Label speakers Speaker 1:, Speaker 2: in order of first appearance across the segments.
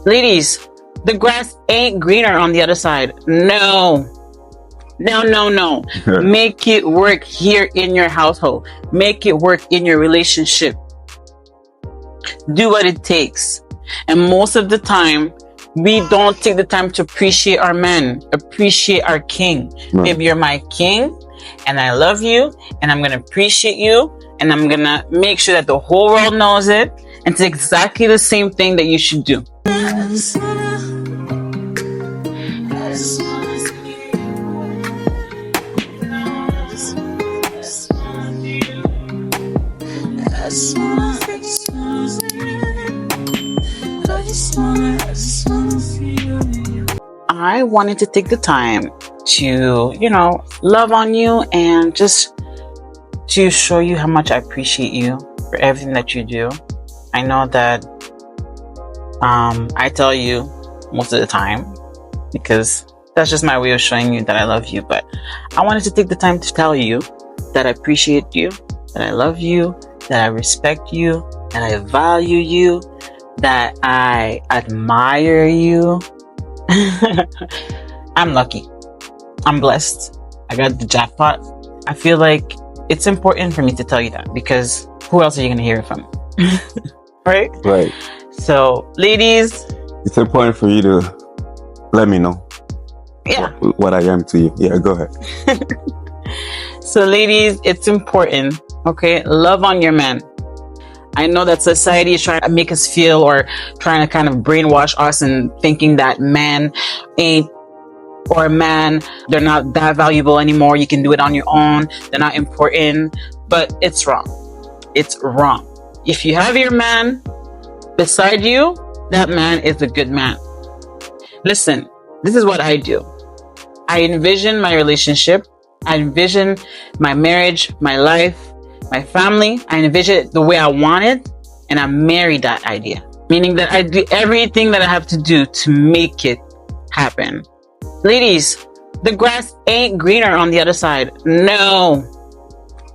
Speaker 1: Ladies, the grass ain't greener on the other side. No. No. Make it work here in your household. Make it work in your relationship. Do what it takes. And most of the time, we don't take the time to appreciate our men, appreciate our king. Maybe you're my king, and I love you, and I'm going to appreciate you, and I'm going to make sure that the whole world knows it. And it's exactly the same thing that you should do. I wanted to take the time to, love on you and just to show you how much I appreciate you for everything that you do. I know that I tell you most of the time because that's just my way of showing you that I love you. But I wanted to take the time to tell you that I appreciate you, that I love you, that I respect you, that I value you, that I admire you. I'm lucky. I'm blessed. I got the jackpot. I feel like it's important for me to tell you that because who else are you going to hear it from? Right?
Speaker 2: Right.
Speaker 1: So, ladies,
Speaker 2: it's important for you to let me know.
Speaker 1: Yeah.
Speaker 2: What I am to you. Yeah, go ahead.
Speaker 1: So, ladies, it's important. Okay, love on your man. I know that society is trying to make us feel or trying to kind of brainwash us and thinking that man ain't, or man, they're not that valuable anymore. You can do it on your own. They're not important. But it's wrong. It's wrong. If you have your man beside you, that man is a good man. Listen, this is what I do. I envision my relationship. I envision my marriage, my life, my family. I envision it the way I want it, and I marry that idea. Meaning that I do everything that I have to do to make it happen. Ladies, the grass ain't greener on the other side. No.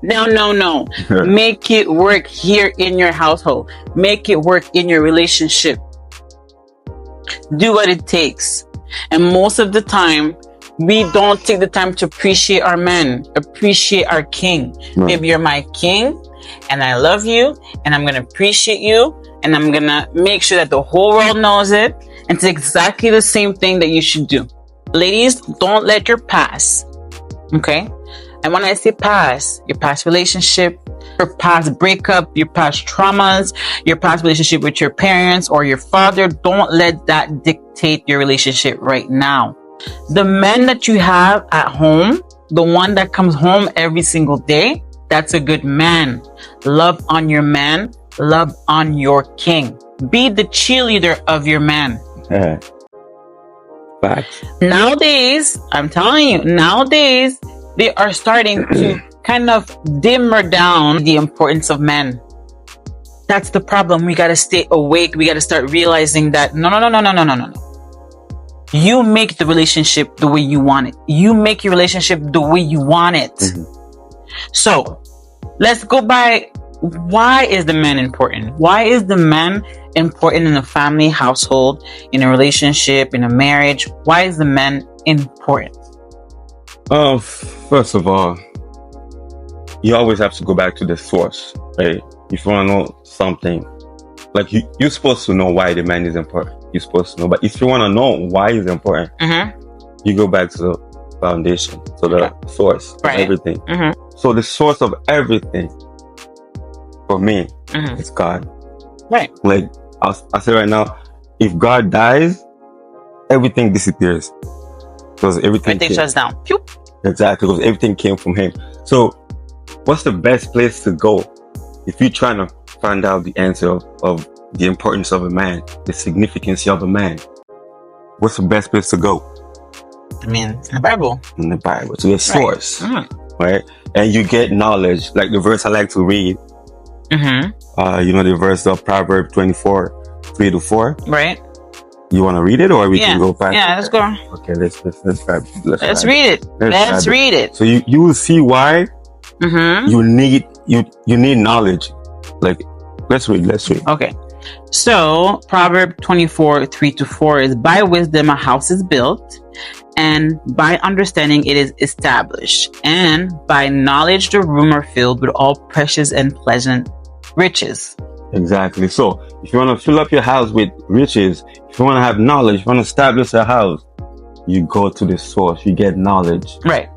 Speaker 1: Make it work here in your household. Make it work in your relationship. Do what it takes. And most of the time, we don't take the time to appreciate our men, appreciate our king. Maybe you're my king, and I love you, and I'm going to appreciate you, and I'm going to make sure that the whole world knows it. And it's exactly the same thing that you should do. Ladies, don't let your past, okay? And when I say past, your past relationship, your past breakup, your past traumas, your past relationship with your parents or your father, don't let that dictate your relationship right now. The men that you have at home, the one that comes home every single day, that's a good man. Love on your man. Love on your king. Be the cheerleader of your man.
Speaker 2: Facts.
Speaker 1: Nowadays, I'm telling you, nowadays, they are starting to kind of dimmer down the importance of men. That's the problem. We got to stay awake. We got to start realizing that no. You make the relationship the way you want it. You make your relationship the way you want it. So let's go by, why is the man important? Why is the man important in a family, household, in a relationship, in a marriage? Why is the man important?
Speaker 2: First of all, you always have to go back to the source, right? If you want to know something, like you're supposed to know why the man is important. You're supposed to know, but if you want to know why it's important, you go back to the foundation, to the source of everything. So the source of everything for me is God.
Speaker 1: Right.
Speaker 2: Like I say right now, if God dies, everything disappears because everything
Speaker 1: shuts down. Pew.
Speaker 2: Exactly, because everything came from Him. So, what's the best place to go if you're trying to find out the answer of the importance of a man, the significance of a man? What's the best place to go?
Speaker 1: I mean, in the Bible. In
Speaker 2: the Bible, to the source, right? And you get knowledge, like the verse I like to read. The verse of Proverbs 24:3-4.
Speaker 1: Right.
Speaker 2: You want to read it, or we can go back?
Speaker 1: Yeah, let's go.
Speaker 2: Okay, let's
Speaker 1: read it. Let's read it.
Speaker 2: So you will see why you need knowledge. Like, let's read.
Speaker 1: Okay. So Proverb 24:3-4 is, by wisdom a house is built, and by understanding it is established, and by knowledge the room are filled with all precious and pleasant riches.
Speaker 2: Exactly. So if you want to fill up your house with riches, if you want to have knowledge, if you want to establish a house, you go to the source, you get knowledge.
Speaker 1: Right.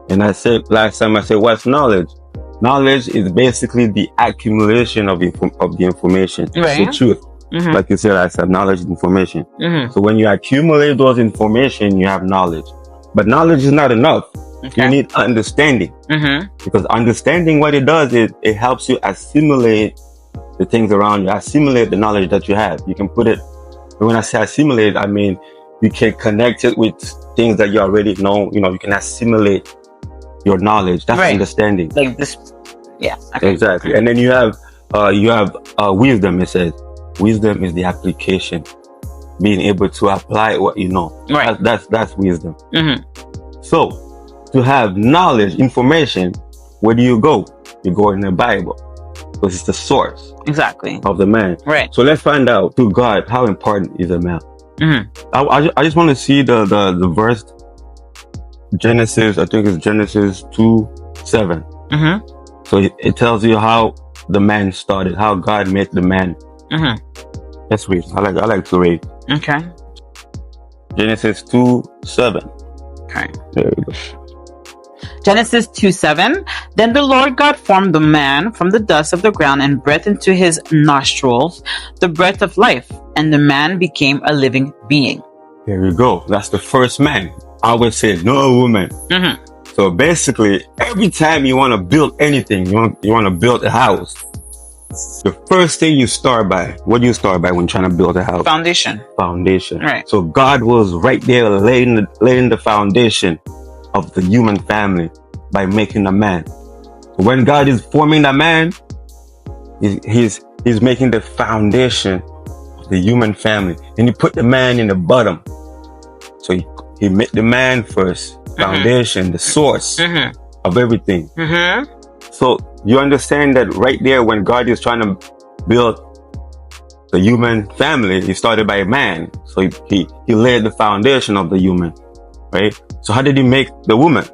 Speaker 2: And I said last time, I said, what's knowledge? Knowledge is basically the accumulation of the information.
Speaker 1: Right.
Speaker 2: The truth.
Speaker 1: Mm-hmm.
Speaker 2: Like you said, I said knowledge is information.
Speaker 1: Mm-hmm.
Speaker 2: So when you accumulate those information, you have knowledge. But knowledge is not enough.
Speaker 1: Okay.
Speaker 2: You need understanding.
Speaker 1: Mm-hmm.
Speaker 2: Because understanding, what it does is it helps you assimilate the things around you, assimilate the knowledge that you have. You can put it, when I say assimilate, I mean you can connect it with things that you already know. You know, you can assimilate your knowledge. That's
Speaker 1: Right.
Speaker 2: understanding.
Speaker 1: Like this. Yeah. Okay.
Speaker 2: Exactly. And then you have wisdom. It says wisdom is the application, being able to apply what you know.
Speaker 1: Right.
Speaker 2: That's wisdom.
Speaker 1: Mm-hmm.
Speaker 2: So to have knowledge, information, where do you go? You go in the Bible, because it's the source
Speaker 1: Exactly.
Speaker 2: of the man.
Speaker 1: Right.
Speaker 2: So let's find out to God how important is a man.
Speaker 1: Mm-hmm.
Speaker 2: I just want to see the verse. Genesis, I think it's Genesis 2:7.
Speaker 1: Mm-hmm.
Speaker 2: So it tells you how the man started, how God made the man.
Speaker 1: Mm-hmm.
Speaker 2: Let's read. I like to read.
Speaker 1: Okay.
Speaker 2: Genesis 2:7.
Speaker 1: Okay.
Speaker 2: There we go.
Speaker 1: Genesis 2:7. Then the Lord God formed the man from the dust of the ground and breathed into his nostrils the breath of life, and the man became a living being.
Speaker 2: There we go. That's the first man. I always say no woman.
Speaker 1: Mm-hmm.
Speaker 2: So basically, every time you want to build anything, you want to build a house, the first thing you start by, what do you start by when trying to build a house?
Speaker 1: Foundation.
Speaker 2: Foundation.
Speaker 1: Right.
Speaker 2: So God was right there laying the foundation of the human family by making a man. When God is forming a man, he's making the foundation of the human family, and he put the man in the bottom. So he made the man first, foundation, mm-hmm. the source
Speaker 1: mm-hmm.
Speaker 2: of everything.
Speaker 1: Mm-hmm.
Speaker 2: So you understand that right there, when God is trying to build the human family, he started by a man. So he laid the foundation of the human, right? So how did he make the woman?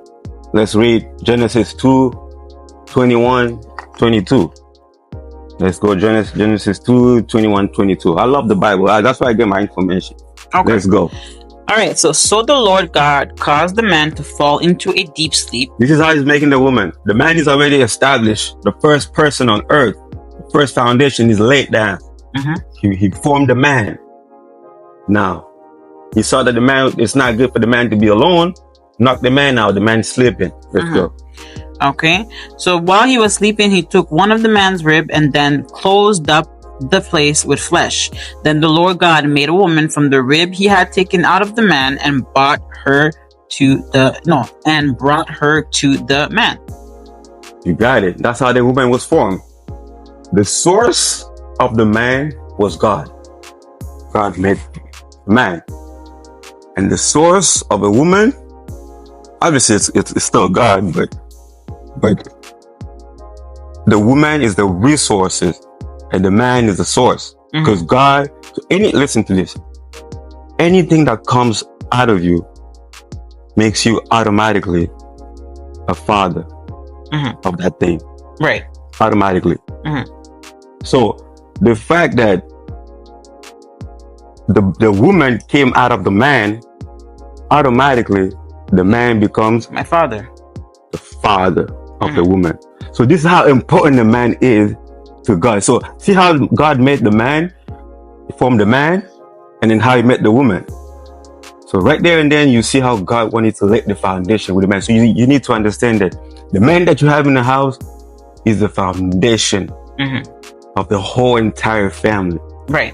Speaker 2: Let's read Genesis 2:21-22. Let's go Genesis 2:21-22. I love the Bible. That's why I get my information. Okay. Let's go.
Speaker 1: All right. So the Lord God caused the man to fall into a deep sleep.
Speaker 2: This is how he's making the woman. The man is already established. The first person on earth, the first foundation is laid down. Mm-hmm. He formed the man. Now, he saw that the man, it's not good for the man to be alone. Knock the man out. The man is sleeping. Let's go.
Speaker 1: Okay. So while he was sleeping, he took one of the man's rib and then closed up the place with flesh. Then the Lord God made a woman from the rib he had taken out of the man and brought her to the man.
Speaker 2: You got it. That's how the woman was formed. The source of the man was God. God made man. And the source of a woman, obviously it's still God, but the woman is the resources and the man is the source. Mm-hmm. Because God, listen to this. Anything that comes out of you makes you automatically a father mm-hmm. of that thing.
Speaker 1: Right.
Speaker 2: Automatically.
Speaker 1: Mm-hmm.
Speaker 2: So the fact that the woman came out of the man, automatically the man becomes
Speaker 1: my father.
Speaker 2: The father of the woman. So this is how important the man is to God. So see how God made the man, he formed the man, and then how he made the woman. So right there and then you see how God wanted to lay the foundation with the man. So you need to understand that the man that you have in the house is the foundation mm-hmm. of the whole entire family.
Speaker 1: Right.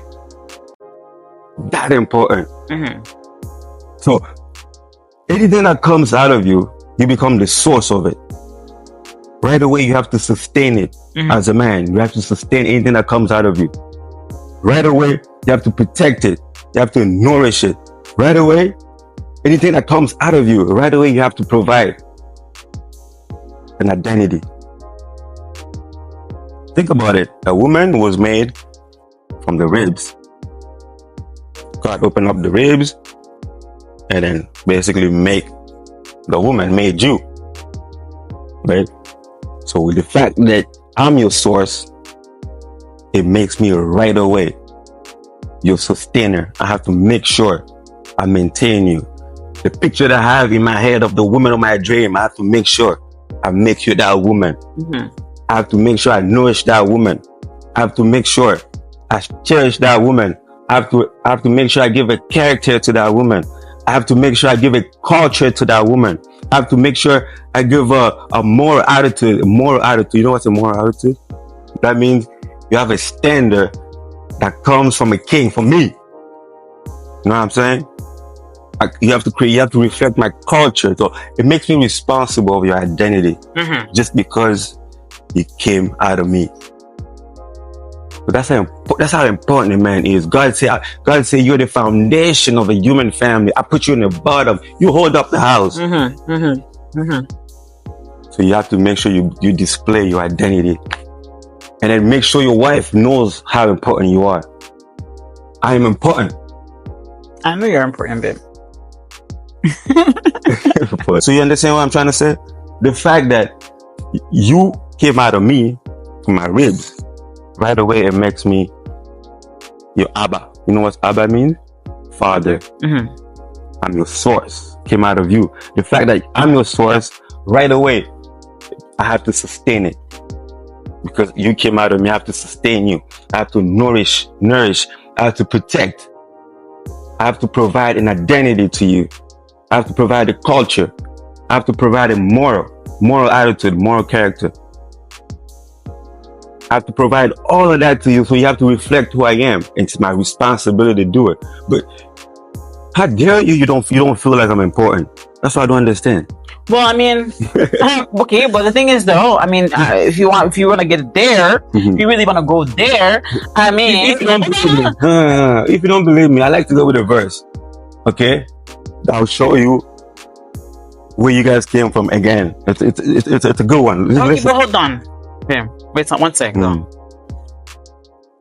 Speaker 2: That important.
Speaker 1: Mm-hmm.
Speaker 2: So anything that comes out of you, you become the source of it. Right away, you have to sustain it mm-hmm. as a man. You have to sustain anything that comes out of you. Right away, you have to protect it. You have to nourish it. Right away, anything that comes out of you, right away, you have to provide an identity. Think about it. A woman was made from the ribs. God opened up the ribs and then basically made you, right? So with the fact that I'm your source, it makes me right away your sustainer. I have to make sure I maintain you. The picture that I have in my head of the woman of my dream, I have to make sure I make you that woman. I have to make sure I nourish that woman. I have to make sure I cherish that woman. I have to make sure I give a character to that woman. I have to make sure I give a culture to that woman. I have to make sure I give a moral attitude. You know what's a moral attitude? That means you have a standard that comes from a king, from me. You know what I'm saying? You have to reflect my culture. So it makes me responsible of your identity just because you came out of me. But that's how important a man is. God say you're the foundation of a human family. I put you in the bottom. You hold up the house. So you have to make sure you display your identity. And then make sure your wife knows how important you are. I am important.
Speaker 1: I know you're important, babe.
Speaker 2: So you understand what I'm trying to say? The fact that you came out of me, from my ribs, right away it makes me your Abba. You know what Abba means? Father. I'm your source. Came out of you. The fact that I'm your source, right away, I have to sustain it. Because you came out of me, I have to sustain you. I have to nourish. I have to protect. I have to provide an identity to you. I have to provide a culture. I have to provide a moral attitude, moral character. I have to provide all of that to you, so you have to reflect who I am. It's my responsibility to do it. But how dare you don't feel like I'm important? That's what I don't understand.
Speaker 1: Well, I mean, okay, but the thing is, though, I mean, if you want to get there, if you really want to go there, I mean,
Speaker 2: if you don't believe me, I like to go with a verse. Okay, I'll show you where you guys came from again. It's a good one.
Speaker 1: Okay, but hold on. Okay, wait 1 second.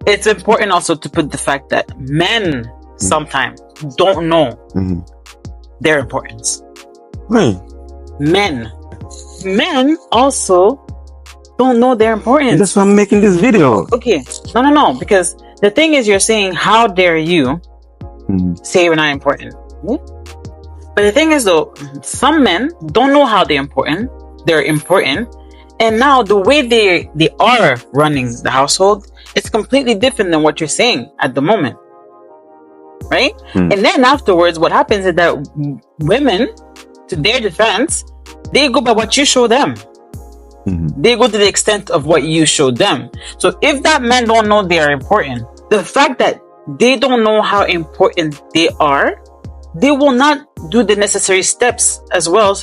Speaker 1: It's important also to put the fact that men sometimes don't know their importance.
Speaker 2: Right.
Speaker 1: Men also don't know their importance.
Speaker 2: That's why I'm making this video.
Speaker 1: Okay, no, because the thing is, you're saying, how dare you say you're not important? But the thing is, though, some men don't know how they're important, and now the way they are running the household, it's completely different than what you're saying at the moment, right? And then afterwards, what happens is that women, to their defense, they go by what you show them. They go to the extent of what you show them. So if that men don't know they are important, the fact that they don't know how important they are, they will not do the necessary steps as well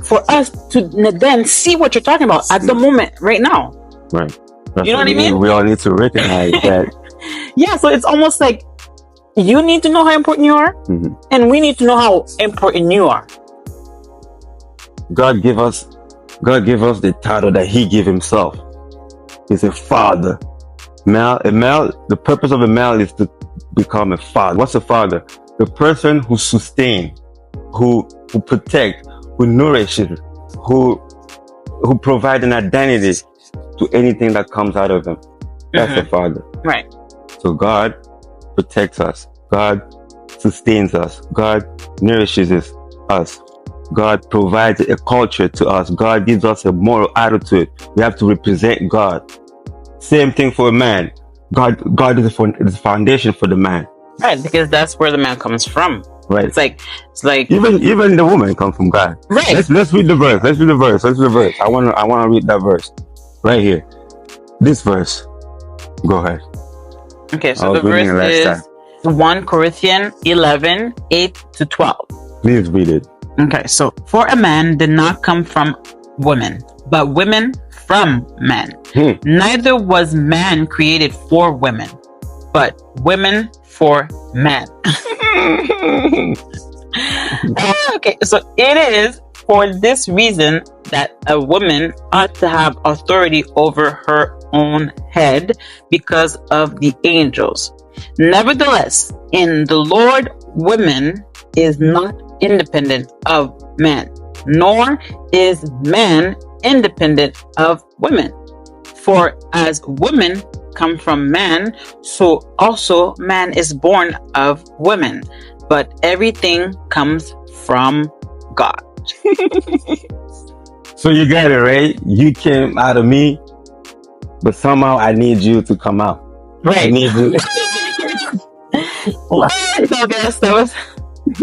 Speaker 1: for us to then see what you're talking about at the moment, right now.
Speaker 2: Right.
Speaker 1: You know what I mean?
Speaker 2: We all need to recognize that.
Speaker 1: Yeah, so it's almost like you need to know how important you are, and we need to know how important you are.
Speaker 2: God give us the title that He gave Himself. He's a father. The purpose of a male is to become a father. What's a father? The person who sustains, who protects, who nourishes, who provides an identity to anything that comes out of him. That's a father.
Speaker 1: Right.
Speaker 2: So God protects us. God sustains us. God nourishes us. God provides a culture to us. God gives us a moral attitude. We have to represent God. Same thing for a man. God is the foundation for the man.
Speaker 1: Right, because that's where the man comes from.
Speaker 2: Right.
Speaker 1: It's like
Speaker 2: even the woman comes from God.
Speaker 1: Right.
Speaker 2: Let's read the verse. I wanna read that verse right here. This verse. Go ahead.
Speaker 1: Okay, so the verse is 1 Corinthians 11, 8-12.
Speaker 2: Please read it.
Speaker 1: Okay, so for a man did not come from women, but women from men. Neither was man created for women, but women for men. Okay, so it is for this reason that a woman ought to have authority over her own head because of the angels. Nevertheless, in the Lord, woman is not independent of man, nor is man independent of women. For as women come from man, so also man is born of women. But everything comes from God.
Speaker 2: So you got it, right? You came out of me, but somehow I need you to come out. I
Speaker 1: Right.
Speaker 2: need you.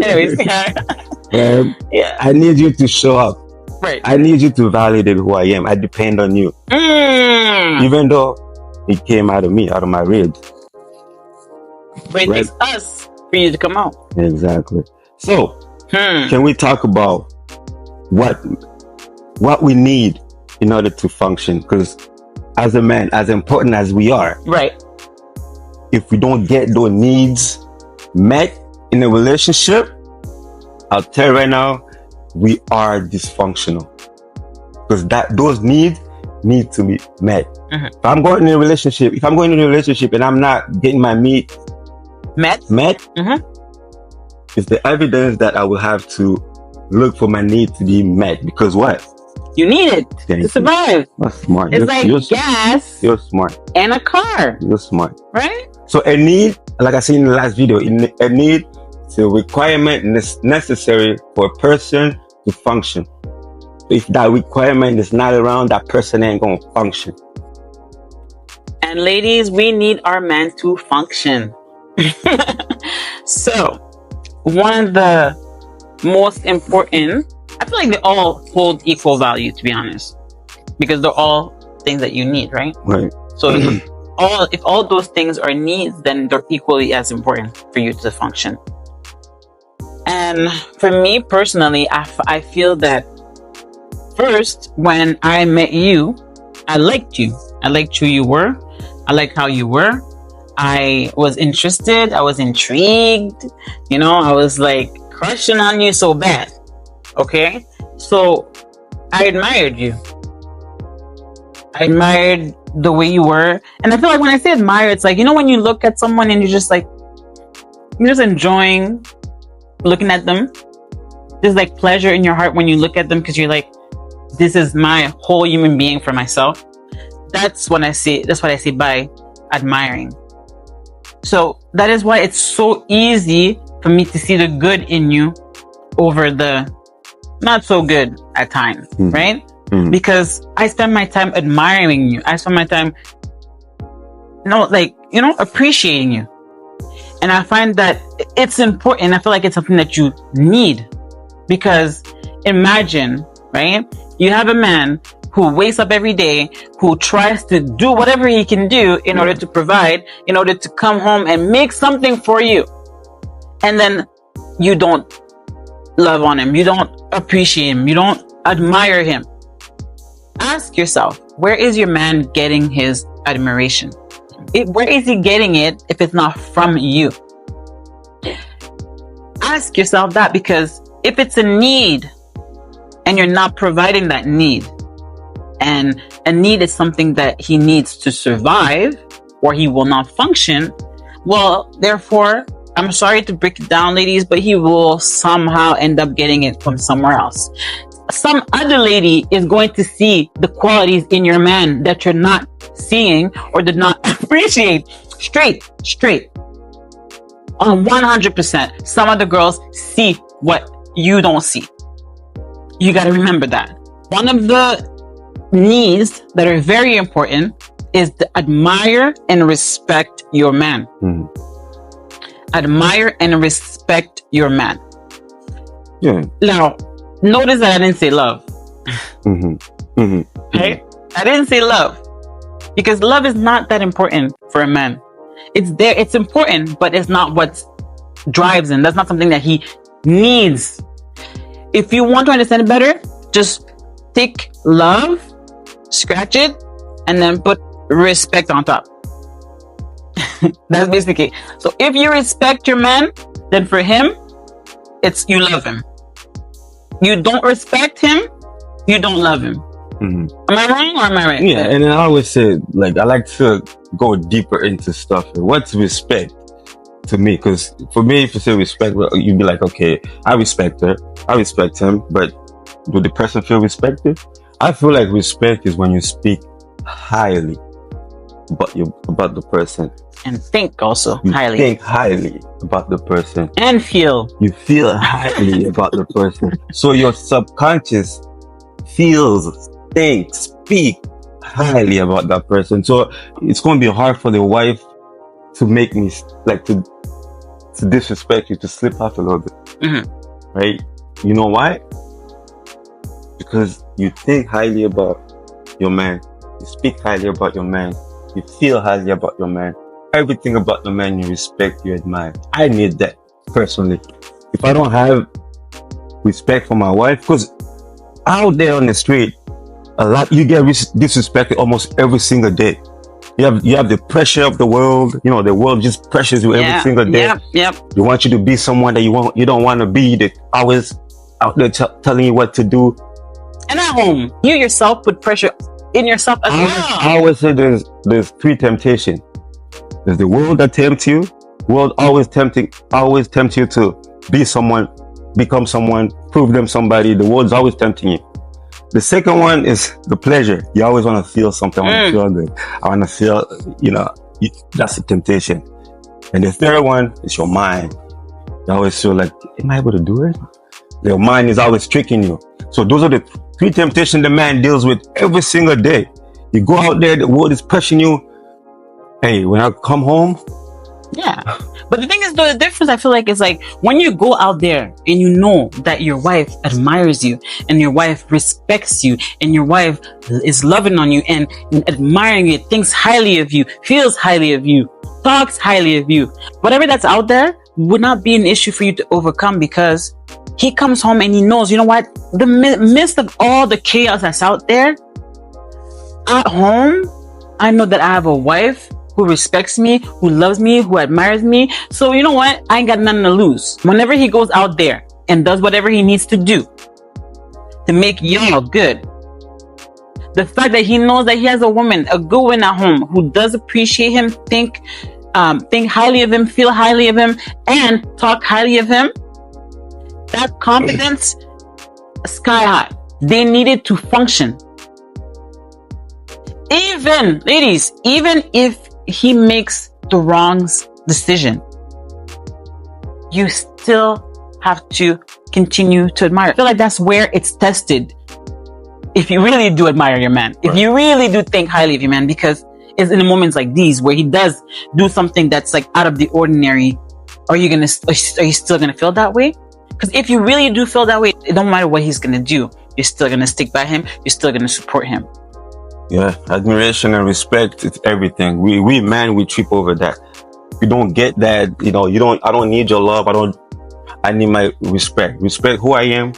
Speaker 1: Anyways, yeah.
Speaker 2: I need you to show up.
Speaker 1: Right.
Speaker 2: I need you to validate who I am. I depend on you. Even though it came out of me, out of my ribs.
Speaker 1: But it takes us for you to come out.
Speaker 2: Exactly. So, can we talk about what we need in order to function? Because as a man, as important as we are,
Speaker 1: right,
Speaker 2: if we don't get those needs met in a relationship, I'll tell you right now, we are dysfunctional. Because those needs need to be met. If I'm going in a relationship, and I'm not getting my needs met, it's the evidence that I will have to look for my need to be met. Because what?
Speaker 1: You need it to survive.
Speaker 2: That's smart.
Speaker 1: It's like gas.
Speaker 2: You're smart.
Speaker 1: And a car.
Speaker 2: You're smart.
Speaker 1: Right?
Speaker 2: So a need, like I said in the last video, a need is a requirement necessary for a person to function. If that requirement is not around, that person ain't gonna function.
Speaker 1: And ladies, we need our man to function. So, one of the most important, I feel like they all hold equal value, to be honest, because they're all things that you need, right?
Speaker 2: Right.
Speaker 1: So if all those things are needs, then they're equally as important for you to function. And for me personally, I feel that first, when I met you, I liked you. I liked who you were. I liked how you were. I was interested. I was intrigued. You know, I was like crushing on you so bad. Okay? So I admired you. I admired the way you were. And I feel like when I say admire, it's like, you know, when you look at someone and you're just enjoying looking at them. There's like pleasure in your heart when you look at them because you're like, this is my whole human being for myself. That's what I see by admiring. So that is why it's so easy for me to see the good in you over the not so good at times, right? Because I spend my time admiring you. I spend my time, appreciating you. And I find that it's important. I feel like it's something that you need. Because imagine, right? You have a man who wakes up every day, who tries to do whatever he can do in order to provide, in order to come home and make something for you. And then you don't love on him. You don't appreciate him. You don't admire him. Ask yourself, where is your man getting his admiration? Where is he getting it if it's not from you? Ask yourself that, because if it's a need and you're not providing that need, and a need is something that he needs to survive or he will not function, well, therefore, I'm sorry to break it down, ladies, but he will somehow end up getting it from somewhere else. Some other lady is going to see the qualities in your man that you're not seeing or did not appreciate. Straight. On 100%. Some other girls see what you don't see. You got to remember that. One of the needs that are very important is to admire and respect your man. Admire and respect your man.
Speaker 2: Yeah.
Speaker 1: Now, notice that I didn't say love. Right? I didn't say love. Because love is not that important for a man. It's there, it's important, but it's not what drives him. That's not something that he needs. If you want to understand it better, just take love, scratch it, and then put respect on top. That's basically it. So if you respect your man, then for him, it's you love him. You don't respect him, you don't love him. Am I wrong or am I right?
Speaker 2: Yeah, and I always say, like, I like to go deeper into stuff. What's respect? to me. Because for me, if you say respect, well, you'd be like, okay, I respect her, I respect him, but do the person feel respected? I feel like respect is when you speak highly about the person.
Speaker 1: And think also
Speaker 2: You
Speaker 1: highly.
Speaker 2: think highly about the person.
Speaker 1: And feel.
Speaker 2: You feel highly about the person. So your subconscious feels, thinks, speak highly about that person. So it's going to be hard for the wife to make me like to disrespect you, to slip out a little bit.
Speaker 1: Mm-hmm.
Speaker 2: Right? You know why? Because you think highly about your man. You speak highly about your man. You feel highly about your man. Everything about the man you respect, you admire. I need that personally. If I don't have respect for my wife, because out there on the street, a lot you get disrespected almost every single day. You have the pressure of the world. You know, the world just pressures you every single day.
Speaker 1: Yep.
Speaker 2: They want you to be someone that you don't want to be. They always out there telling you what to do.
Speaker 1: And at home, you yourself put pressure in yourself as well.
Speaker 2: I always say there's three temptations. There's the world that tempts you. World always tempt you to be someone, become someone, prove them somebody. The world's always tempting you. The second one is the pleasure. You always want to feel something. I want to feel good. I want to feel, that's the temptation. And the third one is your mind. You always feel like, am I able to do it? Your mind is always tricking you. So those are the three temptations the man deals with every single day. You go out there, the world is pressuring you. Hey, when I come home.
Speaker 1: Yeah. But the thing is, though, the difference I feel like is like when you go out there and you know that your wife admires you and your wife respects you and your wife is loving on you and admiring you, thinks highly of you, feels highly of you, talks highly of you. Whatever that's out there would not be an issue for you to overcome because he comes home and he knows, you know what? The midst of all the chaos that's out there, at home, I know that I have a wife who respects me, who loves me, who admires me. So you know what? I ain't got nothing to lose. Whenever he goes out there and does whatever he needs to do to make y'all good, the fact that he knows that he has a woman, a good one at home who does appreciate him, think highly of him, feel highly of him, and talk highly of him, that confidence, sky high. They needed to function. Even if he makes the wrong decision, you still have to continue to admire. I feel like that's where it's tested. If you really do admire your man, if you really do think highly of your man, because it's in the moments like these where he does do something that's like out of the ordinary, are you still gonna feel that way? Because if you really do feel that way, it don't matter what he's gonna do, you're still gonna stick by him, you're still gonna support him.
Speaker 2: Yeah, admiration and respect, it's everything. We man, we trip over that. If you don't get that, I don't need your love. I need my respect. Respect who I am.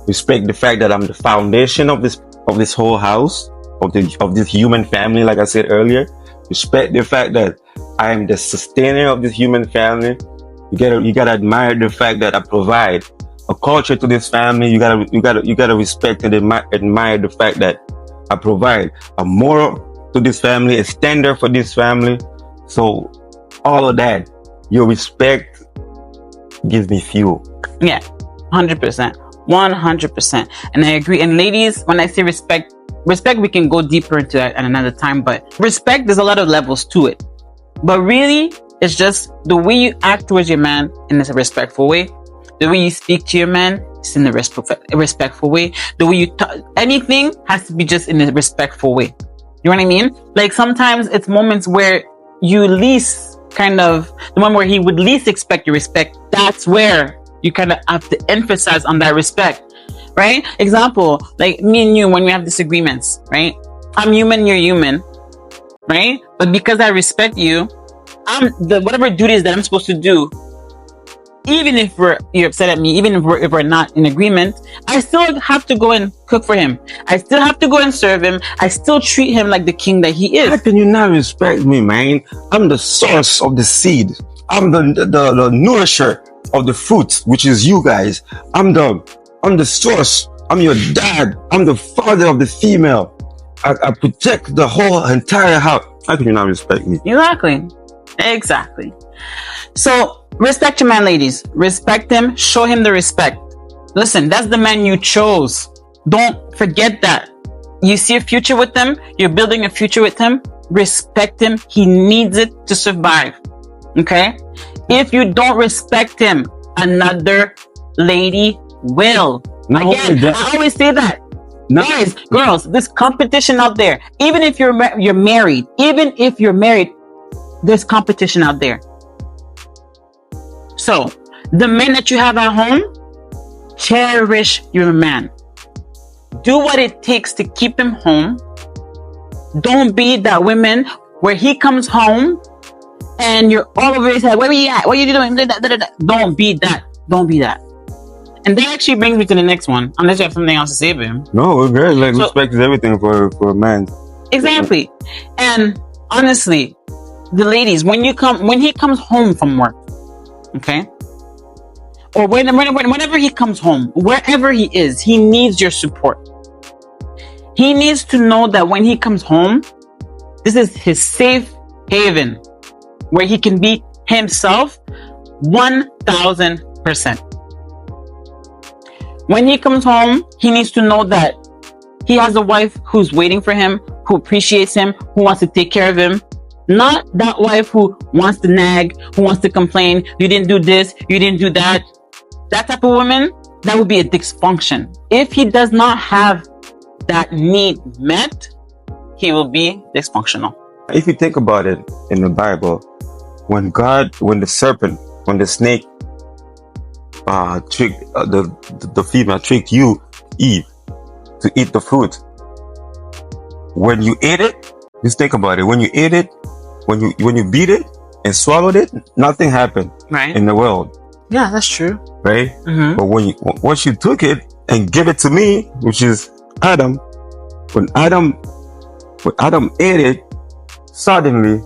Speaker 2: Respect the fact that I'm the foundation of this whole house, of this human family, like I said earlier. Respect the fact that I am the sustainer of this human family. You gotta admire the fact that I provide a culture to this family. You gotta respect and admire the fact that I provide a moral to this family, a standard for this family. So all of that, your respect gives me fuel.
Speaker 1: Yeah, 100%. 100%. And I agree. And ladies, when I say respect, we can go deeper into that at another time. But respect, there's a lot of levels to it. But really, it's just the way you act towards your man in a respectful way. The way you speak to your man is in a respectful way. The way you talk, anything has to be just in a respectful way. You know what I mean? Like sometimes it's moments where you least the one where he would least expect your respect. That's where you kind of have to emphasize on that respect, right? Example, like me and you, when we have disagreements, right? I'm human, you're human, right? But because I respect you, whatever duties that I'm supposed to do, even if you're upset at me, even if we're not in agreement, I still have to go and cook for him. I still have to go and serve him. I still treat him like the king that he is.
Speaker 2: How can you not respect me, man? I'm the source of the seed. I'm the nourisher of the fruit, which is you guys. I'm the source. I'm your dad. I'm the father of the female. I protect the whole entire house. How can you not respect me?
Speaker 1: Exactly. Exactly. So respect your man, ladies. Respect him. Show him the respect. Listen, that's the man you chose. Don't forget that. You see a future with him. You're building a future with him. Respect him. He needs it to survive. Okay? If you don't respect him, another lady will. Again, I always say that. Guys, girls, this competition out there. Even if you're married, there's competition out there. So, the men that you have at home, cherish your man. Do what it takes to keep him home. Don't be that woman where he comes home and you're all over his head. Where are you at? What are you doing? Don't be that. Don't be that. And that actually brings me to the next one. Unless you have something else to say, babe.
Speaker 2: No, we're good. Like, respect is everything for a man.
Speaker 1: Exactly. And honestly, the ladies, when he comes home from work, okay, or whenever he comes home, wherever he is, he needs your support. He needs to know that when he comes home, this is his safe haven where he can be himself 1000%. When he comes home, he needs to know that he has a wife who's waiting for him, who appreciates him, who wants to take care of him. Not that wife who wants to nag, who wants to complain, you didn't do this, you didn't do that. That type of woman, that would be a dysfunction. If he does not have that need met, he will be dysfunctional.
Speaker 2: If you think about it in the Bible, when the snake tricked the female, tricked you, Eve, to eat the fruit. When you ate it, just think about it. When you ate it, when you beat it and swallowed it, nothing happened in the world.
Speaker 1: Yeah, that's true.
Speaker 2: Right? Mm-hmm. But once you took it and gave it to me, which is Adam, when Adam ate it, suddenly,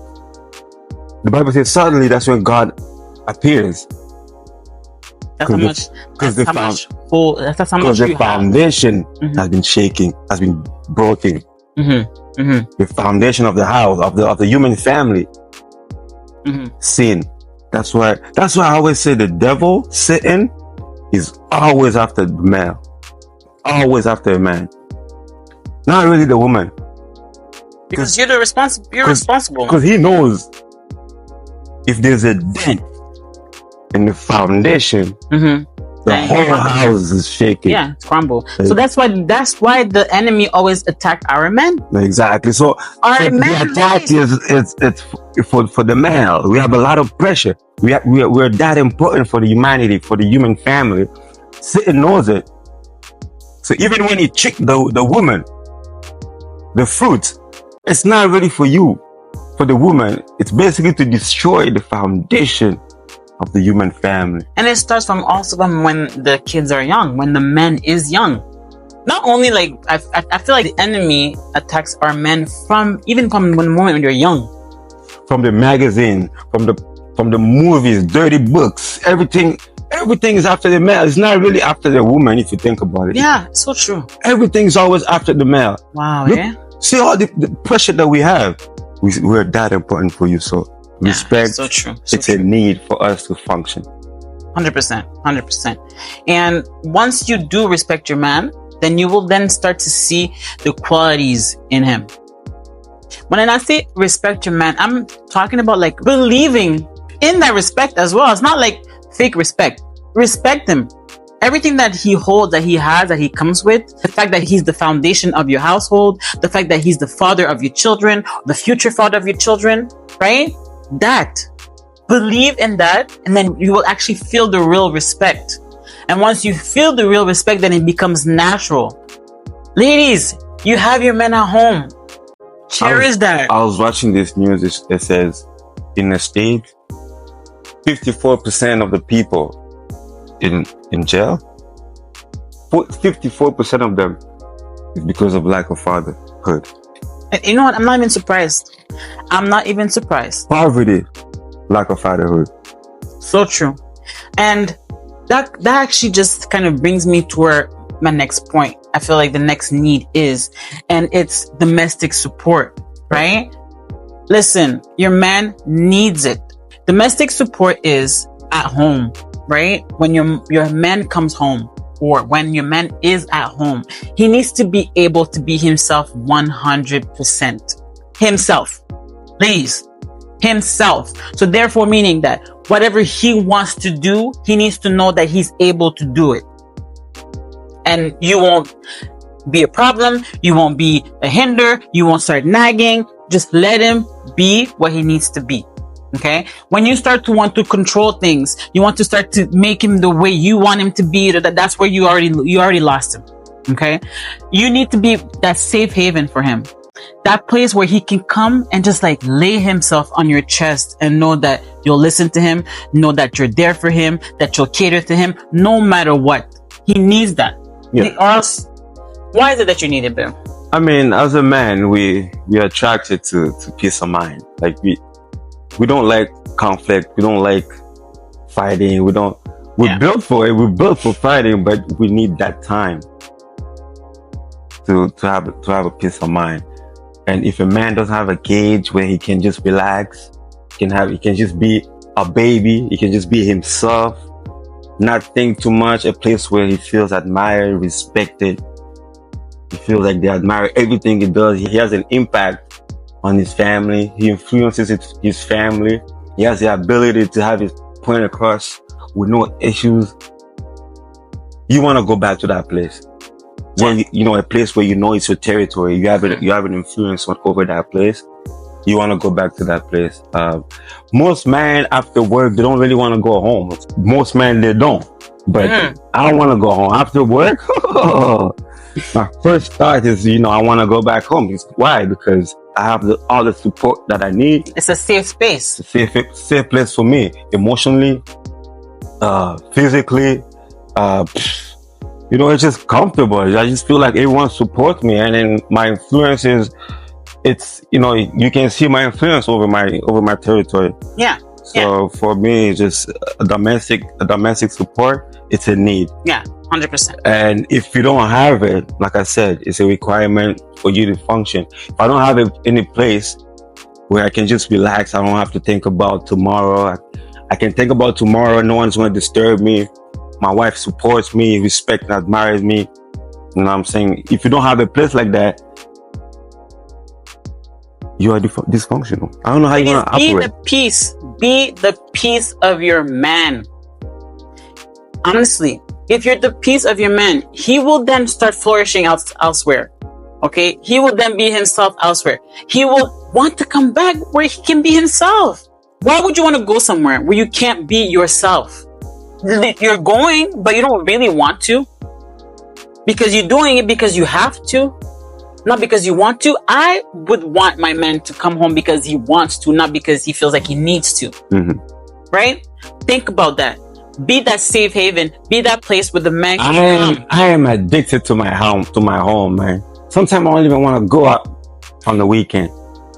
Speaker 2: the Bible says suddenly that's when God appears.
Speaker 1: That's how much
Speaker 2: the foundation has been shaking, has been broken.
Speaker 1: Mm-hmm. Mm-hmm.
Speaker 2: The foundation of the house, of the human family, sin. That's why I always say the devil, Satan, is always after the male, always after a man, not really the woman.
Speaker 1: Because you're responsible.
Speaker 2: Because he knows if there's a dent in the foundation, the whole house is shaking.
Speaker 1: Yeah, it's crumble. So that's why the enemy always attack our men.
Speaker 2: Exactly. So
Speaker 1: our men,
Speaker 2: the attack it's for the male. We have a lot of pressure. We're that important for the humanity, for the human family. Satan knows it. So even when he tricked the woman, the fruit, it's not really for you, for the woman. It's basically to destroy the foundation of the human family.
Speaker 1: And it starts from when the kids are young, when the man is young. Not only like, I feel like the enemy attacks our men from the moment when they're young.
Speaker 2: From the magazine, from the movies, dirty books, everything is after the male. It's not really after the woman if you think about it.
Speaker 1: Yeah, so true.
Speaker 2: Everything's always after the male.
Speaker 1: Wow,
Speaker 2: Look, see all the pressure that we have. We're that important for you, so respect.
Speaker 1: So true.
Speaker 2: It's a need for us to function.
Speaker 1: 100%. And once you do respect your man, then you will then start to see the qualities in him. When I say respect your man, I'm talking about like believing in that respect as well. It's not like fake respect. Respect him. Everything that he holds, that he has, that he comes with, the fact that he's the foundation of your household, the fact that he's the father of your children, the future father of your children, right? That. Believe in that, and then you will actually feel the real respect. And once you feel the real respect, then it becomes natural. Ladies, you have your men at home. Cherish that.
Speaker 2: I was watching this news. It says in the States, 54% of the people in jail, 54% of them is because of lack of fatherhood.
Speaker 1: And you know what? I'm not even surprised.
Speaker 2: Poverty, lack of fatherhood.
Speaker 1: So true. And that actually just kind of brings me to where my next point, I feel like the next need is, and it's domestic support, right? Listen, your man needs it. Domestic support is at home, right? When your man comes home, or when your man is at home, he needs to be able to be himself 100%. Himself. Please. Himself. So therefore, meaning that whatever he wants to do, he needs to know that he's able to do it. And you won't be a problem. You won't be a hinder. You won't start nagging. Just let him be what he needs to be. Okay. When you start to want to control things, you want to start to make him the way you want him to be, that's where you already lost him. Okay. You need to be that safe haven for him. That place where he can come and just like lay himself on your chest and know that you'll listen to him, know that you're there for him, that you'll cater to him no matter what. He needs that.
Speaker 2: Yeah.
Speaker 1: Or else, why is it that you need it, Bill?
Speaker 2: I mean, as a man, we are attracted to peace of mind. Like we don't like conflict. We don't like fighting. We're built for it. We're built for fighting, but we need that time to have a peace of mind. And if a man doesn't have a cage where he can just relax, he can just be a baby, he can just be himself, not think too much, a place where he feels admired, respected. He feels like they admire everything he does. He has an impact on his family. He influences his family. He has the ability to have his point across with no issues. You want to go back to that place. When a place where you know it's your territory, you have an influence over that place. You want to go back to that place. Most men after work, they don't really want to go home. Most men, they don't. But I don't want to go home after work. My first thought is, I want to go back home. Why? Because I have all the support that I need.
Speaker 1: It's a safe space.
Speaker 2: It's a safe place for me, emotionally, physically. It's just comfortable. I just feel like everyone supports me, and then my influence is, you can see my influence over my territory.
Speaker 1: Yeah.
Speaker 2: So for me, it's just a domestic support. It's a need.
Speaker 1: Yeah, 100%.
Speaker 2: And if you don't have it, like I said, it's a requirement for you to function. If I don't have it in a place where I can just relax, I don't have to think about tomorrow. I can think about tomorrow. No one's going to disturb me. My wife supports me, respects and admires me. You know what I'm saying? If you don't have a place like that, you are dysfunctional. I don't know how you're going to operate.
Speaker 1: Be the peace of your man. Honestly, if you're the peace of your man, he will then start flourishing elsewhere. Okay? He will then be himself elsewhere. He will want to come back where he can be himself. Why would you want to go somewhere where you can't be yourself? You're going, but you don't really want to. Because you're doing it because you have to. Not because you want to. I would want my man to come home because he wants to, not because he feels like he needs to.
Speaker 2: Mm-hmm.
Speaker 1: Right? Think about that. Be that safe haven. Be that place where the man can come.
Speaker 2: I am addicted to my home, man. Sometimes I don't even want to go out on the weekend.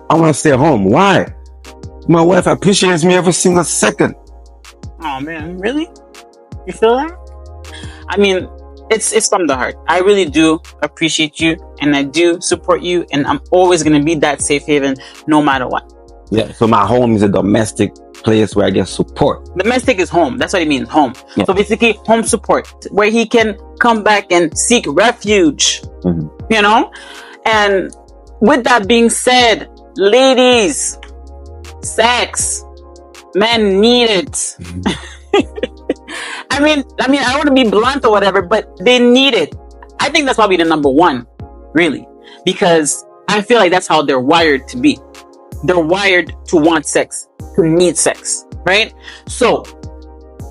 Speaker 2: I want to stay home. Why? My wife appreciates me every single second.
Speaker 1: Oh man, really? You feel that? I mean, it's from the heart. I really do appreciate you, and I do support you, and I'm always going to be that safe haven no matter what.
Speaker 2: Yeah, so my home is a domestic place where I get support.
Speaker 1: Domestic is home. That's what it means, home.
Speaker 2: Yeah.
Speaker 1: So basically, home support, where he can come back and seek refuge.
Speaker 2: Mm-hmm.
Speaker 1: And with that being said, ladies, sex, men need it.
Speaker 2: Mm-hmm.
Speaker 1: I mean, I don't want to be blunt or whatever, but they need it. I think that's probably the number one, really, because I feel like that's how they're wired to be. They're wired to want sex, to need sex, right? So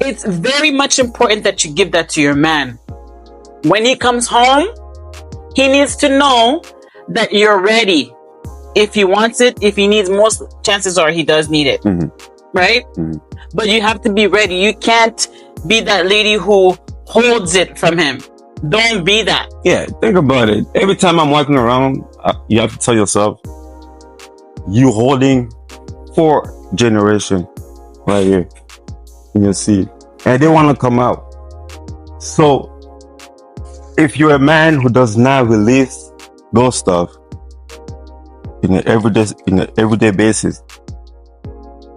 Speaker 1: it's very much important that you give that to your man. When he comes home, he needs to know that you're ready. If he wants it, if he needs, most chances are he does need it, right?
Speaker 2: Mm-hmm.
Speaker 1: But you have to be ready. You can't be that lady who holds it from him. Don't be that.
Speaker 2: Yeah, think about it. Every time I'm walking around, you have to tell yourself, you holding 4 generations right here in your seed, and they want to come out. So if you're a man who does not release those stuff, in an everyday basis.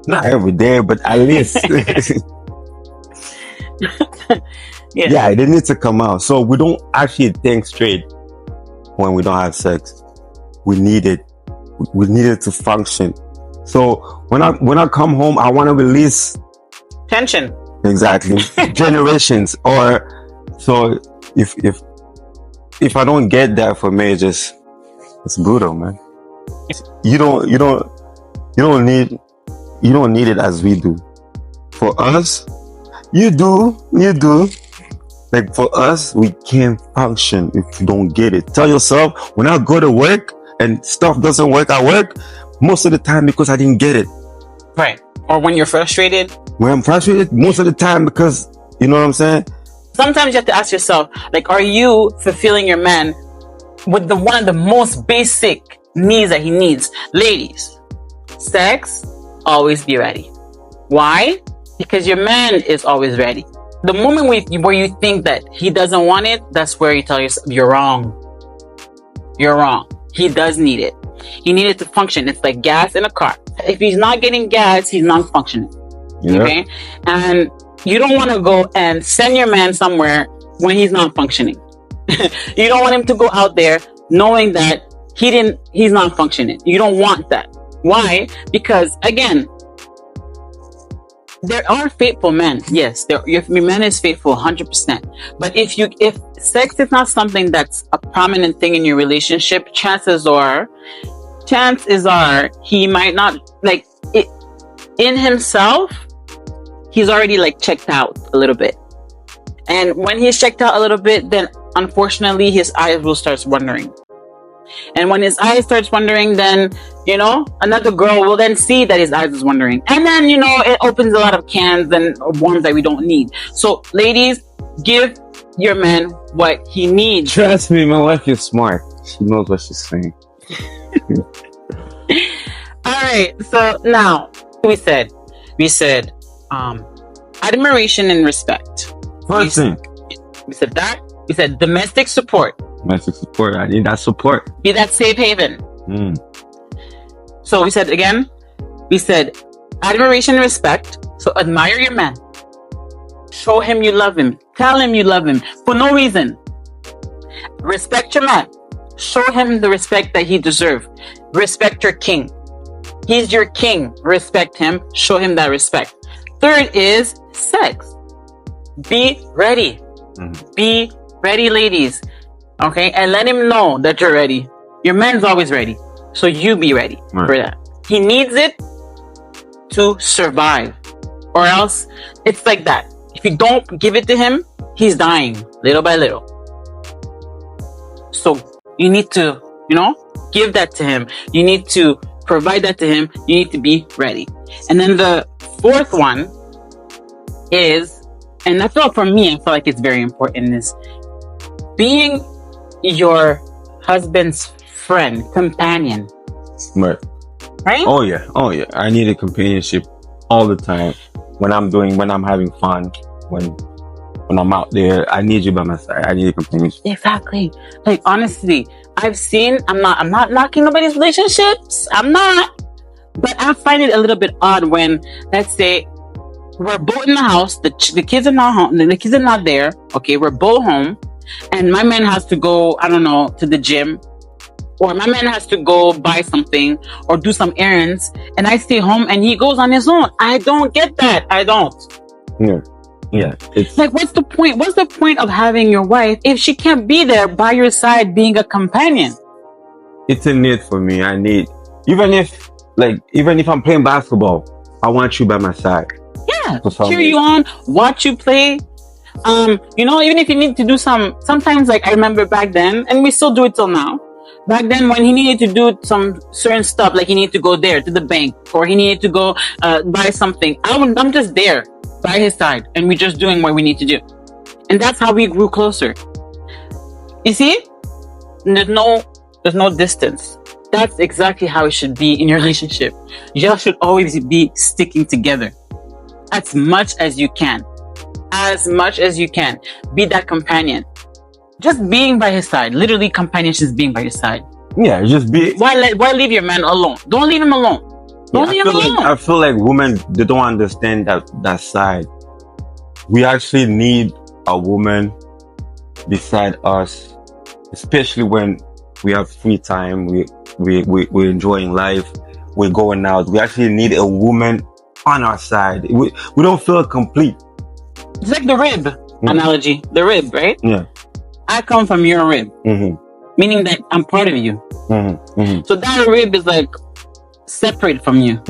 Speaker 2: Not every day, but at least. Yeah, they need to come out. So we don't actually think straight when we don't have sex. We need it. We need it to function. So when I come home, I want to release
Speaker 1: tension.
Speaker 2: Exactly. Generations. Or so if I don't get that, for me, it's brutal, man. You don't need it as we do. For us, you do. Like for us, we can't function if you don't get it. Tell yourself, when I go to work and stuff doesn't work at work, most of the time because I didn't get it.
Speaker 1: Right. Or when you're frustrated.
Speaker 2: When I'm frustrated, most of the time because, you know what I'm saying?
Speaker 1: Sometimes you have to ask yourself, like, are you fulfilling your man with one of the most basic needs that he needs? Ladies, sex, always be ready. Why? Because your man is always ready. The moment where you think that he doesn't want it, that's where you tell yourself, you're wrong. You're wrong. He does need it. He needs it to function. It's like gas in a car. If he's not getting gas, he's not functioning. Yeah. Okay? And you don't want to go and send your man somewhere when he's not functioning. You don't want him to go out there knowing that he's not functioning. You don't want that. Why? Because again, there are faithful men. Yes, your man is faithful 100%. But if sex is not something that's a prominent thing in your relationship, chances are he might not like it in himself. He's already like checked out a little bit. And when he's checked out a little bit, then unfortunately his eyes will start wandering. And when his eyes starts wandering, then, another girl will then see that his eyes is wandering. And then, it opens a lot of cans and worms that we don't need. So ladies, give your man what he needs.
Speaker 2: Trust me, my wife is smart. She knows what she's saying.
Speaker 1: All right. So now we said, admiration and respect.
Speaker 2: First thing.
Speaker 1: We said that. We said domestic support.
Speaker 2: Domestic support. I need that support.
Speaker 1: Be that safe haven. So we said admiration and respect. So admire your man. Show him you love him. Tell him you love him for no reason. Respect your man. Show him the respect that he deserves. Respect your king. He's your king. Respect him. Show him that respect. Third is sex. Be ready. Be ready, ladies. Okay? And let him know that you're ready. Your man's always ready. So you be ready for that. He needs it to survive. Or else, it's like that. If you don't give it to him, he's dying little by little. So you need to, give that to him. You need to provide that to him. You need to be ready. And then the fourth one is, and I feel like it's very important, is being your husband's friend, companion.
Speaker 2: Right? Oh yeah. I need a companionship all the time. When I'm having fun, when I'm out there, I need you by my side. I need a companionship.
Speaker 1: Exactly. Like honestly, I'm not knocking nobody's relationships. I'm not. But I find it a little bit odd when, let's say, we're both in the house, the kids are not home, the kids are not there. Okay, we're both home, and my man has to go, I don't know, to the gym, or my man has to go buy something or do some errands, and I stay home and he goes on his own. I don't get that. I don't.
Speaker 2: Yeah. It's
Speaker 1: like, what's the point? What's the point of having your wife if she can't be there by your side being a companion?
Speaker 2: It's a need for me. I need, even if I'm playing basketball, I want you by my side.
Speaker 1: Yeah, cheer you on, watch you play. Even if you need to do sometimes, like I remember back then, and we still do it till now. Back then, when he needed to do some certain stuff, like he needed to go there to the bank, or he needed to go buy something, I'm just there by his side, and we're just doing what we need to do. And that's how we grew closer. You see, there's no distance. That's exactly how it should be in your relationship. You should always be sticking together as much as you can. Be that companion. Just being by his side. Literally, companionship is being by your side.
Speaker 2: Yeah, just be.
Speaker 1: Why leave your man alone? Don't leave him alone. Don't leave him alone.
Speaker 2: I feel like women, they don't understand that side. We actually need a woman beside us, especially when we have free time. We're enjoying life. We're going out. We actually need a woman on our side. We don't feel complete.
Speaker 1: It's like the rib analogy. The rib, right?
Speaker 2: Yeah.
Speaker 1: I come from your rib, meaning that I'm part of you. So that rib is like separate from you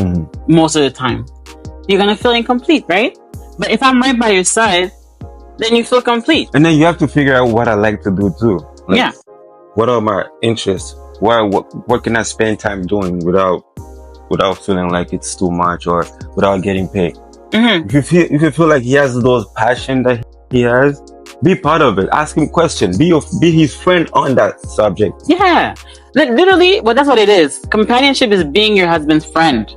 Speaker 1: most of the time. You're gonna feel incomplete, right? But if I'm right by your side, then you feel complete.
Speaker 2: And then you have to figure out what I like to do too. Like,
Speaker 1: yeah.
Speaker 2: What are my interests? What can I spend time doing without feeling like it's too much or without getting paid? If you feel like he has those passion that he has, be part of it. Ask him questions. Be his friend on that subject.
Speaker 1: Yeah, literally. Well, that's what it is. Companionship is being your husband's friend.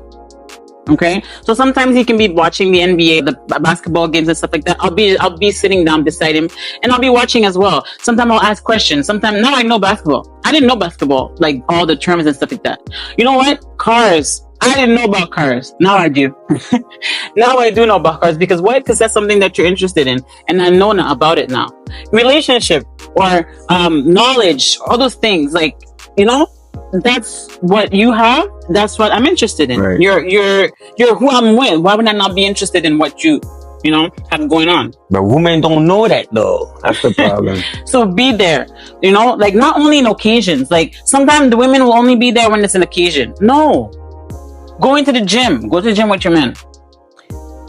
Speaker 1: Okay, so sometimes he can be watching the NBA, the basketball games and stuff like that. I'll be sitting down beside him and I'll be watching as well. Sometimes I'll ask questions. Sometimes now I know basketball. I didn't know basketball, like all the terms and stuff like that. You know what? Cars. I didn't know about cars. Now I do. Now I do know about cars because why? Because that's something that you're interested in, and I know now about it now. Relationship or knowledge, all those things, like that's what you have. That's what I'm interested in.
Speaker 2: Right.
Speaker 1: You're who I'm with. Why would I not be interested in what you have going on?
Speaker 2: But women don't know that though. That's the problem.
Speaker 1: So be there. Like not only in occasions. Like sometimes the women will only be there when it's an occasion. No. Going to the gym. Go to the gym with your man.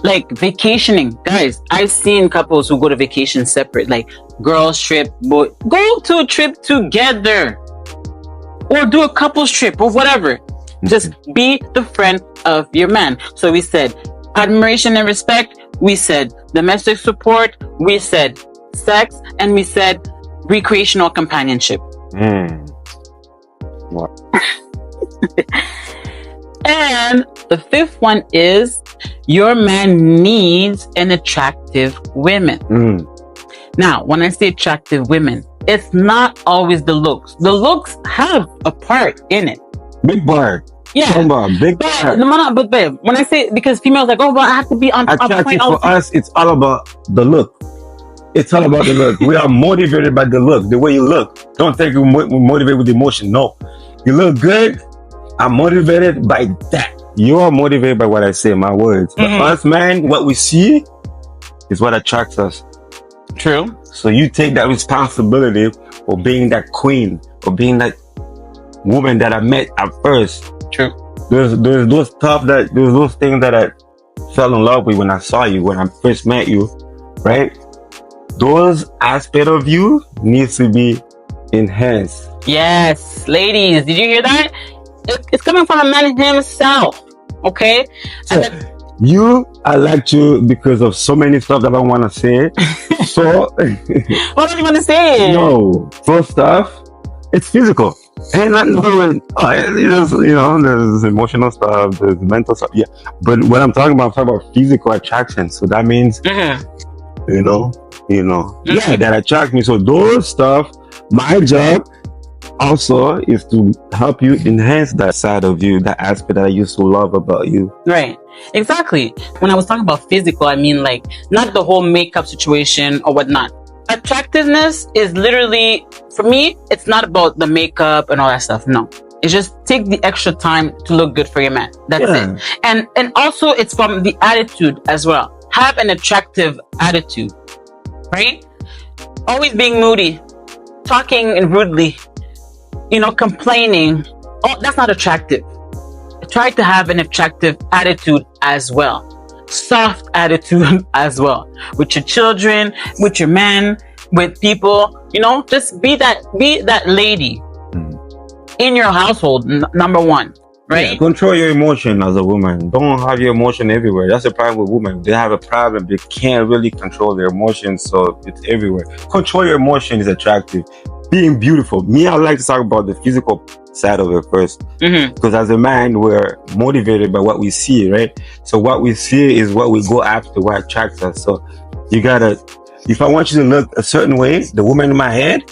Speaker 1: Like vacationing. Guys, I've seen couples who go to vacation separate. Like girls trip, boy. Go to a trip together. Or do a couples trip or whatever. Just be the friend of your man. So we said admiration and respect. We said domestic support. We said sex. And we said recreational companionship.
Speaker 2: What?
Speaker 1: And the fifth one is your man needs an attractive woman. Now, when I say attractive women, it's not always the looks. The looks have a part in it.
Speaker 2: Big part.
Speaker 1: Yeah.
Speaker 2: Big part.
Speaker 1: But babe, when I say, because females like, oh, but I have to be on
Speaker 2: attractive
Speaker 1: point.
Speaker 2: For us, it's all about the look. It's all about the look. We are motivated by the look, the way you look. Don't think we're motivated with emotion. No. You look good. I'm motivated by that. You are motivated by what I say, my words. But us, man, what we see is what attracts us.
Speaker 1: True.
Speaker 2: So you take that responsibility of being that queen, or being that woman that I met at first.
Speaker 1: True.
Speaker 2: There's those things that I fell in love with when I saw you, when I first met you, right? Those aspects of you needs to be enhanced.
Speaker 1: Yes, ladies, did you hear that? It's coming from a man himself. Okay.
Speaker 2: I like you because of so many stuff that I want to say. So,
Speaker 1: what do you want to say?
Speaker 2: No, first off, it's physical. And there's emotional stuff, there's mental stuff. Yeah, but what I'm talking about physical attraction. So that means, yeah, that attracts me. So those stuff, my job also is to help you enhance that side of you, that aspect that I used to love about you.
Speaker 1: Right. Exactly. When I was talking about physical, I mean like not the whole makeup situation or whatnot. Attractiveness is literally, for me, it's not about the makeup and all that stuff. No. It's just take the extra time to look good for your man. That's it. And also it's from the attitude as well. Have an attractive attitude. Right? Always being moody, talking rudely, complaining. Oh, that's not attractive. Try to have an attractive attitude as well. Soft attitude as well. With your children, with your man, with people, just be that lady in your household, number one. Right?
Speaker 2: Yeah, control your emotion as a woman. Don't have your emotion everywhere. That's the problem with women. They have a problem. They can't really control their emotions, so it's everywhere. Control your emotion is attractive. Being beautiful. Me, I like to talk about the physical side of it first. Because as a man, we're motivated by what we see, right? So what we see is what we go after, what attracts us. So you gotta, if I want you to look a certain way, the woman in my head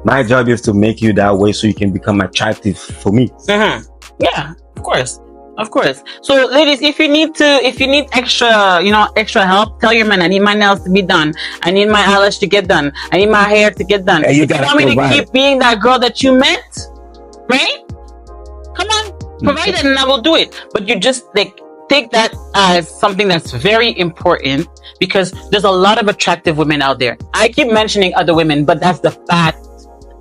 Speaker 2: My job is to make you that way so you can become attractive for me.
Speaker 1: Yeah, of course. Of course. So, ladies, if you need extra, extra help, tell your man, I need my nails to be done. I need my eyelash to get done. I need my hair to get done.
Speaker 2: Hey, you
Speaker 1: if you want me to keep being that girl that you met, right? Come on, provide it and I will do it. But you just take that as something that's very important, because there's a lot of attractive women out there. I keep mentioning other women, but that's the fact.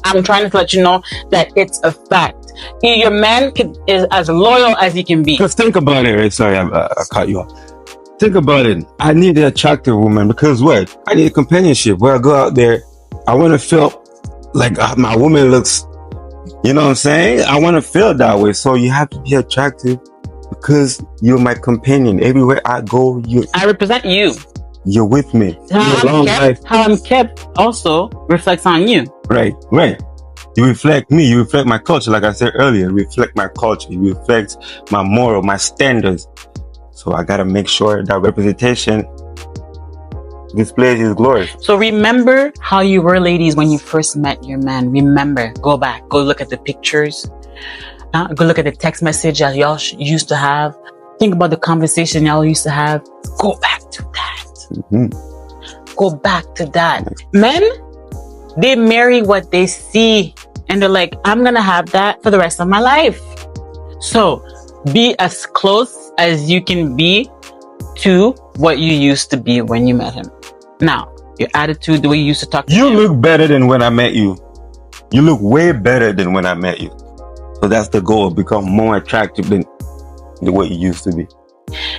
Speaker 1: I'm trying to let you know that it's a fact. Your man is as loyal as he can be.
Speaker 2: Because think about it. Sorry, I cut you off. Think about it. I need an attractive woman because what? I need companionship. Where I go out there, I want to feel like my woman looks. You know what I'm saying? I want to feel that way. So you have to be attractive because you're my companion. Everywhere I go,
Speaker 1: I represent you.
Speaker 2: You're with me.
Speaker 1: How I'm kept also reflects on you.
Speaker 2: Right. You reflect me. You reflect my culture. Like I said earlier, reflect my culture. You reflect my moral, my standards. So I got to make sure that representation displays his glory.
Speaker 1: So remember how you were, ladies, when you first met your man. Remember, go back, go look at the pictures. Go look at the text message that y'all used to have. Think about the conversation y'all used to have. Go back to that. Go back to that. Men, they marry what they see, and they're like, I'm gonna have that for the rest of my life. So be as close as you can be to what you used to be when you met him. Now, your attitude, the way you used to talk to him.
Speaker 2: You look better than when I met you. You look way better than when I met you. So that's the goal, become more attractive than the way you used to be.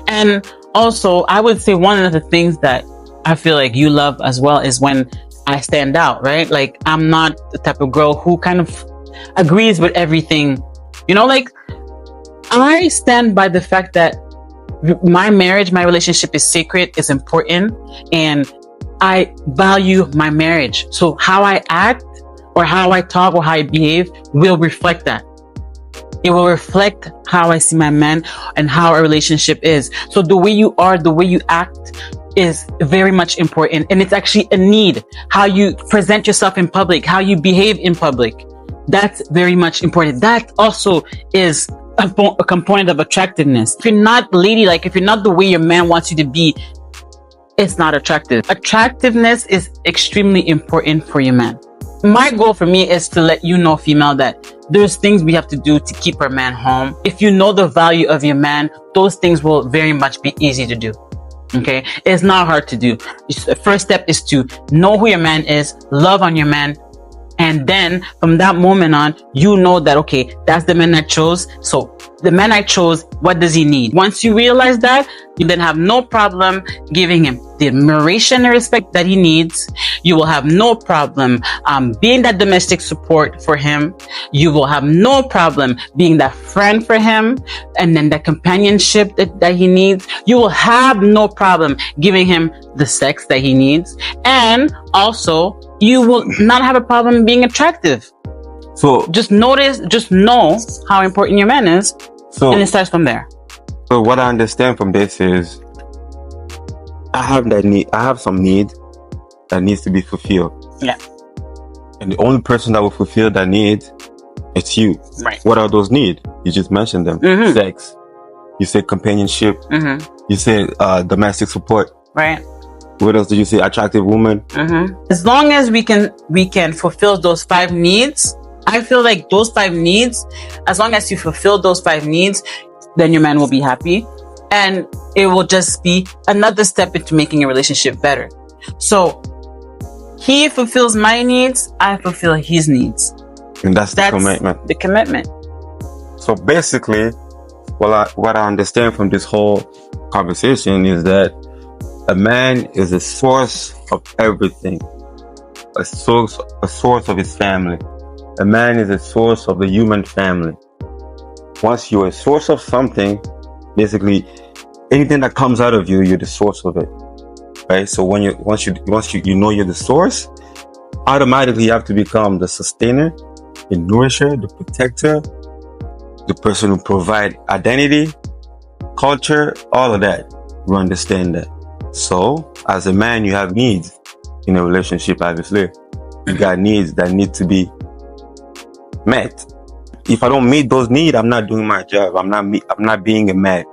Speaker 1: And also, I would say one of the things that I feel like you love as well is when I stand out, right? Like, I'm not the type of girl who kind of agrees with everything. Like, I stand by the fact that my marriage, my relationship is sacred, is important, and I value my marriage. So how I act or how I talk or how I behave will reflect that. It will reflect how I see my man and how our relationship is. So the way you are, the way you act is very much important. And it's actually a need. How you present yourself in public, how you behave in public. That's very much important. That also is a component of attractiveness. If you're not ladylike, if you're not the way your man wants you to be, it's not attractive. Attractiveness is extremely important for your man. My goal for me is to let you know, female, that there's things we have to do to keep our man home. If you know the value of your man, those things will very much be easy to do. Okay? It's not hard to do. The first step is to know who your man is, love on your man, and then from that moment on, you know that, okay, that's the man I chose. So the man I chose, what does he need? Once you realize that, you then have no problem giving him the admiration and respect that he needs. You will have no problem being that domestic support for him. You will have no problem being that friend for him, and then that companionship that he needs. You will have no problem giving him the sex that he needs. And also, you will not have a problem being attractive.
Speaker 2: So
Speaker 1: just know how important your man is, and it starts from there.
Speaker 2: So what I understand from this is I have some need that needs to be fulfilled.
Speaker 1: Yeah.
Speaker 2: And the only person that will fulfill that need, it's you.
Speaker 1: Right.
Speaker 2: What are those needs? You just mentioned them. Sex. You said companionship. You said domestic support.
Speaker 1: Right.
Speaker 2: What else did you say? Attractive woman.
Speaker 1: As long as we can fulfill those 5 needs, I feel like those 5 needs, as long as you fulfill those 5 needs, then your man will be happy. And it will just be another step into making a relationship better. So he fulfills my needs, I fulfill his needs.
Speaker 2: And that's the commitment.
Speaker 1: The commitment.
Speaker 2: So basically, what I understand from this whole conversation is that a man is a source of everything. A source of his family. A man is a source of the human family. Once you're a source of something, basically anything that comes out of you, you're the source of it. Right? So once you know you're the source, automatically you have to become the sustainer, the nourisher, the protector, the person who provide identity, culture, all of that. You understand that. So as a man, you have needs in a relationship, obviously. You got needs that need to be met. If I don't meet those needs, I'm not doing my job. I'm not being a man.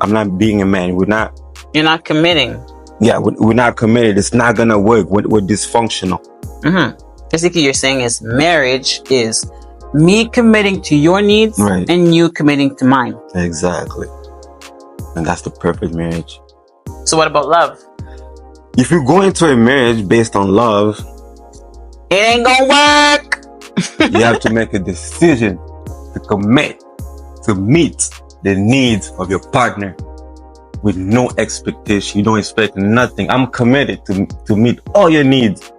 Speaker 2: I'm not being a man.
Speaker 1: You're not committing.
Speaker 2: Yeah, we're not committed. It's not gonna work. We're dysfunctional.
Speaker 1: Basically, you're saying is marriage is me committing to your needs,
Speaker 2: right,
Speaker 1: and you committing to mine.
Speaker 2: Exactly. And that's the perfect marriage.
Speaker 1: So what about love?
Speaker 2: If you go into a marriage based on love,
Speaker 1: it ain't gonna work.
Speaker 2: You have to make a decision to commit to meet the needs of your partner with no expectation. You don't expect nothing. I'm committed to meet all your needs.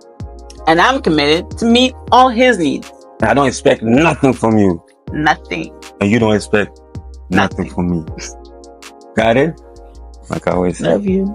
Speaker 1: And I'm committed to meet all his needs.
Speaker 2: And I don't expect nothing from you.
Speaker 1: Nothing.
Speaker 2: And you don't expect nothing from me. Got it? Like I always say.
Speaker 1: Love you.